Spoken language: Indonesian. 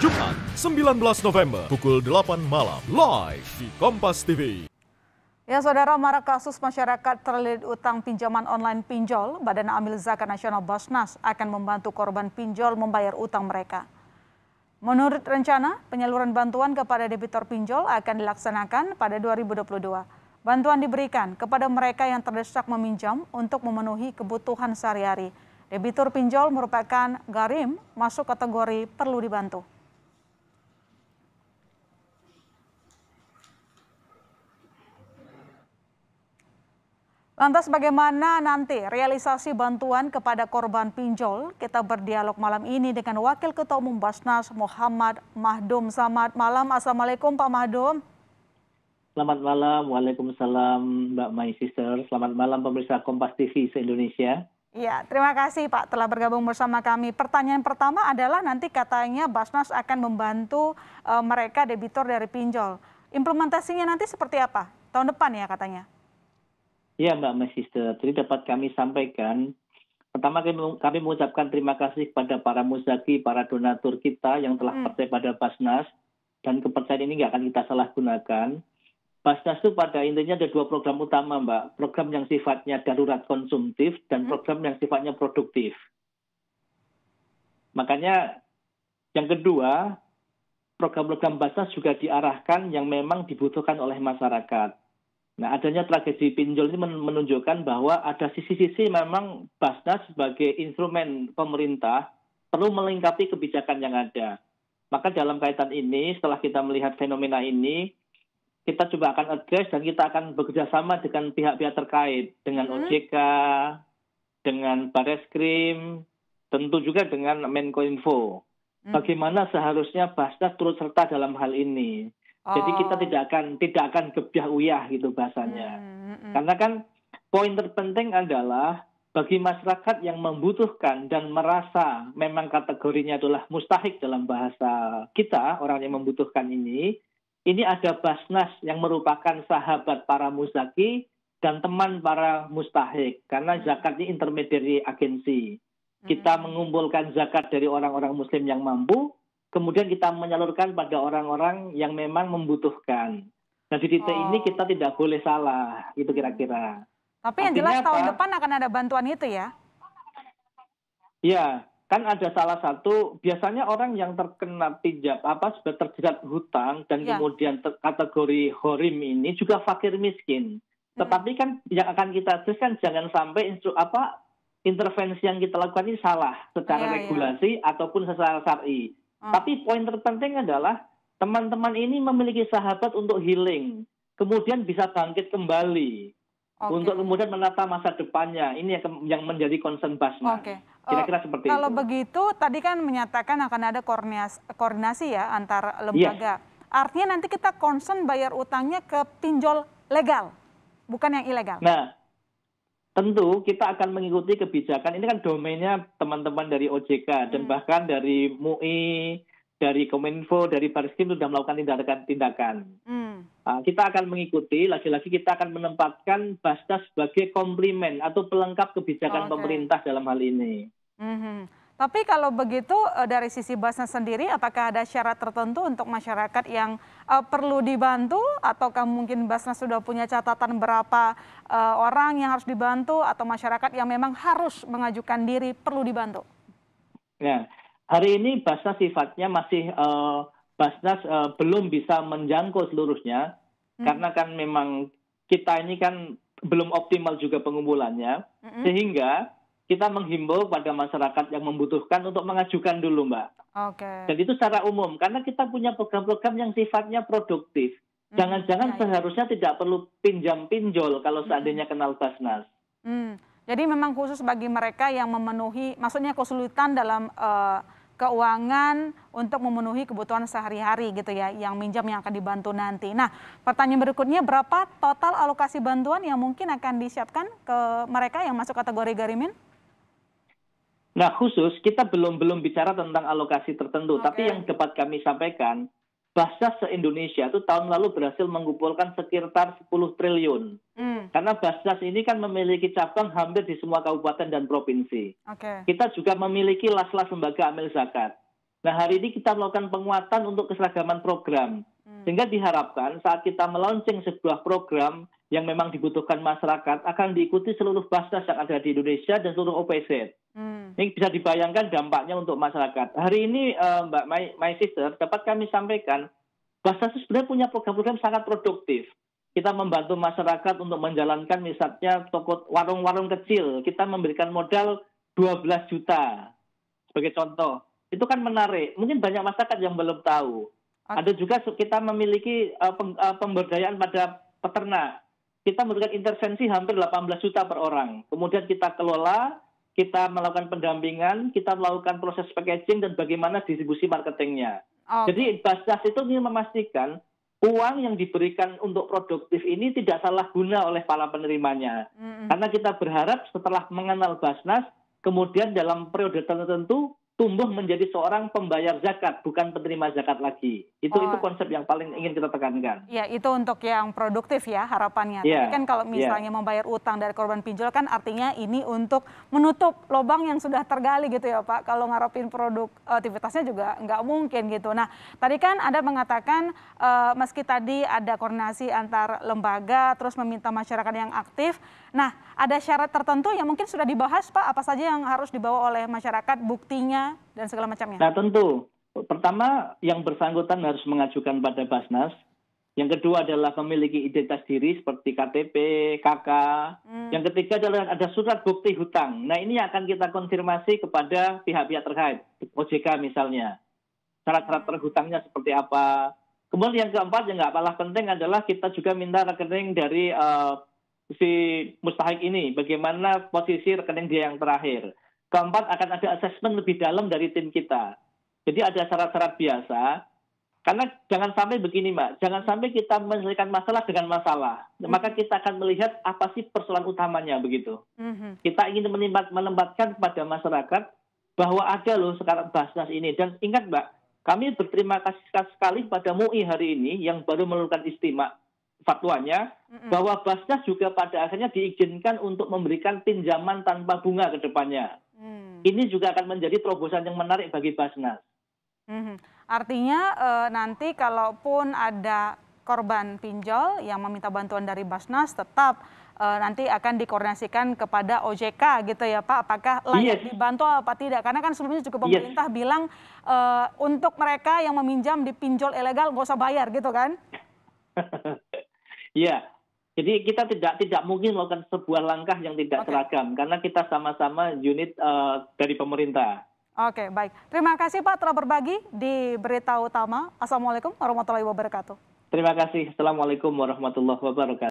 Jumat 19 November pukul 8 malam live di Kompas TV. Ya saudara, marak kasus masyarakat terlilit utang pinjaman online pinjol, Badan Amil Zakat Nasional Basnas akan membantu korban pinjol membayar utang mereka. Menurut rencana, penyaluran bantuan kepada debitur pinjol akan dilaksanakan pada 2022. Bantuan diberikan kepada mereka yang terdesak meminjam untuk memenuhi kebutuhan sehari-hari. Debitur pinjol merupakan gharim, masuk kategori perlu dibantu. Lantas bagaimana nanti realisasi bantuan kepada korban pinjol? Kita berdialog malam ini dengan Wakil Ketua Umum Basnas Muhammad Mahdum. Selamat malam, Assalamualaikum Pak Mahdum. Selamat malam, Waalaikumsalam Mbak My Sister. Selamat malam pemirsa Kompas TV se-Indonesia. Ya, terima kasih Pak telah bergabung bersama kami. Pertanyaan pertama adalah nanti katanya Basnas akan membantu mereka debitur dari pinjol. Implementasinya nanti seperti apa? Tahun depan ya katanya? Ya Mbak My Sister, jadi dapat kami sampaikan, pertama kami mengucapkan terima kasih kepada para muzaki, para donatur kita yang telah percaya pada Basnas, dan kepercayaan ini nggak akan kita salahgunakan. Basnas itu pada intinya ada dua program utama Mbak, program yang sifatnya darurat konsumtif dan program yang sifatnya produktif. Makanya yang kedua, program-program Basnas juga diarahkan yang memang dibutuhkan oleh masyarakat. Nah, adanya tragedi pinjol ini menunjukkan bahwa ada sisi-sisi memang Basnas sebagai instrumen pemerintah perlu melengkapi kebijakan yang ada. Maka dalam kaitan ini, setelah kita melihat fenomena ini, kita coba akan address dan kita akan bekerjasama dengan pihak-pihak terkait, dengan OJK, dengan Bareskrim, tentu juga dengan Menkominfo. Bagaimana seharusnya Basnas turut serta dalam hal ini. Jadi kita tidak akan gebyah uyah gitu bahasanya. Karena kan poin terpenting adalah bagi masyarakat yang membutuhkan dan merasa memang kategorinya adalah mustahik dalam bahasa kita, orang yang membutuhkan ini ada Basnas yang merupakan sahabat para muzaki dan teman para mustahik. Karena zakat ini intermediary agensi. Kita mengumpulkan zakat dari orang-orang muslim yang mampu, kemudian kita menyalurkan pada orang-orang yang memang membutuhkan. Nah di titik ini kita tidak boleh salah, itu kira-kira. Tapi yang jelas tahun depan akan ada bantuan itu ya? Ya, kan ada salah satu, biasanya orang yang terkena sudah terjerat hutang dan kemudian kategori gharim ini juga fakir miskin. Tetapi kan yang akan kita teruskan jangan sampai intervensi yang kita lakukan ini salah secara regulasi ataupun secara syar'i. Tapi poin terpenting adalah teman-teman ini memiliki sahabat untuk healing. Kemudian bisa bangkit kembali. Untuk kemudian menata masa depannya. Ini yang menjadi concern Basnas. Kira-kira seperti itu. Kalau begitu, tadi kan menyatakan akan ada koordinasi ya antar lembaga. Artinya nanti kita concern bayar utangnya ke pinjol legal, bukan yang ilegal. Nah, tentu kita akan mengikuti kebijakan, ini kan domainnya teman-teman dari OJK dan bahkan dari MUI, dari Kominfo, dari Bareskrim sudah melakukan tindakan. Kita akan mengikuti, lagi-lagi kita akan menempatkan Basnas sebagai komplement atau pelengkap kebijakan pemerintah dalam hal ini. Tapi kalau begitu dari sisi Basnas sendiri, apakah ada syarat tertentu untuk masyarakat yang perlu dibantu? Ataukah mungkin Basnas sudah punya catatan berapa orang yang harus dibantu atau masyarakat yang memang harus mengajukan diri perlu dibantu? Ya, hari ini Basnas sifatnya masih belum bisa menjangkau seluruhnya karena kan memang kita ini kan belum optimal juga pengumpulannya sehingga kita menghimbau pada masyarakat yang membutuhkan untuk mengajukan dulu, Mbak. Dan itu secara umum, karena kita punya program-program yang sifatnya produktif. Jangan-jangan seharusnya tidak perlu pinjam-pinjol kalau seandainya kenal Basnas. Jadi memang khusus bagi mereka yang memenuhi, maksudnya kesulitan dalam keuangan untuk memenuhi kebutuhan sehari-hari gitu ya, yang minjam yang akan dibantu nanti. Nah, pertanyaan berikutnya, berapa total alokasi bantuan yang mungkin akan disiapkan ke mereka yang masuk kategori gharimin? Nah, khusus kita belum bicara tentang alokasi tertentu, tapi yang dapat kami sampaikan, Basnas se-Indonesia itu tahun lalu berhasil mengumpulkan sekitar 10 triliun. Karena Basnas ini kan memiliki cabang hampir di semua kabupaten dan provinsi. Kita juga memiliki las-las lembaga amil zakat. Nah, hari ini kita melakukan penguatan untuk keseragaman program. Sehingga diharapkan saat kita melaunching sebuah program yang memang dibutuhkan masyarakat akan diikuti seluruh Basnas yang ada di Indonesia dan seluruh OPZ. Ini bisa dibayangkan dampaknya untuk masyarakat. Hari ini Mbak My Sister dapat kami sampaikan, Basnas itu sebenarnya punya program-program sangat produktif. Kita membantu masyarakat untuk menjalankan misalnya toko warung-warung kecil. Kita memberikan modal 12 juta sebagai contoh. Itu kan menarik. Mungkin banyak masyarakat yang belum tahu. Ada juga kita memiliki pemberdayaan pada peternak. Kita memberikan intervensi hampir 18 juta per orang. Kemudian kita kelola, kita melakukan pendampingan, kita melakukan proses packaging dan bagaimana distribusi marketingnya. Jadi Basnas itu ingin memastikan uang yang diberikan untuk produktif ini tidak salah guna oleh para penerimanya. Karena kita berharap setelah mengenal Basnas, kemudian dalam periode tertentu tumbuh menjadi seorang pembayar zakat, bukan penerima zakat lagi. Itu konsep yang paling ingin kita tekankan. Ya, itu untuk yang produktif ya harapannya. Yeah. Tapi kan kalau misalnya membayar utang dari korban pinjol kan artinya ini untuk menutup lubang yang sudah tergali gitu ya Pak. Kalau ngarepin produktivitasnya juga nggak mungkin gitu. Nah, tadi kan Anda mengatakan meski tadi ada koordinasi antar lembaga, terus meminta masyarakat yang aktif. Nah, ada syarat tertentu yang mungkin sudah dibahas Pak, apa saja yang harus dibawa oleh masyarakat, buktinya, dan segala macamnya? Nah tentu, pertama yang bersangkutan harus mengajukan pada Basnas. Yang kedua adalah memiliki identitas diri seperti KTP, KK. Yang ketiga adalah ada surat bukti hutang. Nah ini akan kita konfirmasi kepada pihak-pihak terkait, OJK misalnya. Syarat-syarat terhutangnya seperti apa. Kemudian yang keempat yang nggak kalah penting adalah kita juga minta rekening dari si mustahik ini, bagaimana posisi rekening dia yang terakhir. Keempat, akan ada asesmen lebih dalam dari tim kita. Jadi ada syarat-syarat biasa, karena jangan sampai begini Mbak, jangan sampai kita menyelesaikan masalah dengan masalah. Maka kita akan melihat apa sih persoalan utamanya begitu. Kita ingin menempatkan kepada masyarakat bahwa ada loh sekarang Basnas ini. Dan ingat Mbak, kami berterima kasih sekali pada MUI hari ini yang baru mengeluarkan istimewa fatwanya bahwa Basnas juga pada akhirnya diizinkan untuk memberikan pinjaman tanpa bunga ke depannya. Ini juga akan menjadi terobosan yang menarik bagi Basnas. Artinya nanti kalaupun ada korban pinjol yang meminta bantuan dari Basnas tetap nanti akan dikoordinasikan kepada OJK gitu ya Pak, apakah layak dibantu apa tidak? Karena kan sebelumnya juga pemerintah bilang untuk mereka yang meminjam di pinjol ilegal nggak usah bayar gitu kan? Iya, jadi kita tidak mungkin melakukan sebuah langkah yang tidak seragam karena kita sama-sama unit dari pemerintah. Oke, baik. Terima kasih Pak telah berbagi di Berita Utama. Assalamualaikum warahmatullahi wabarakatuh. Terima kasih. Assalamualaikum warahmatullahi wabarakatuh.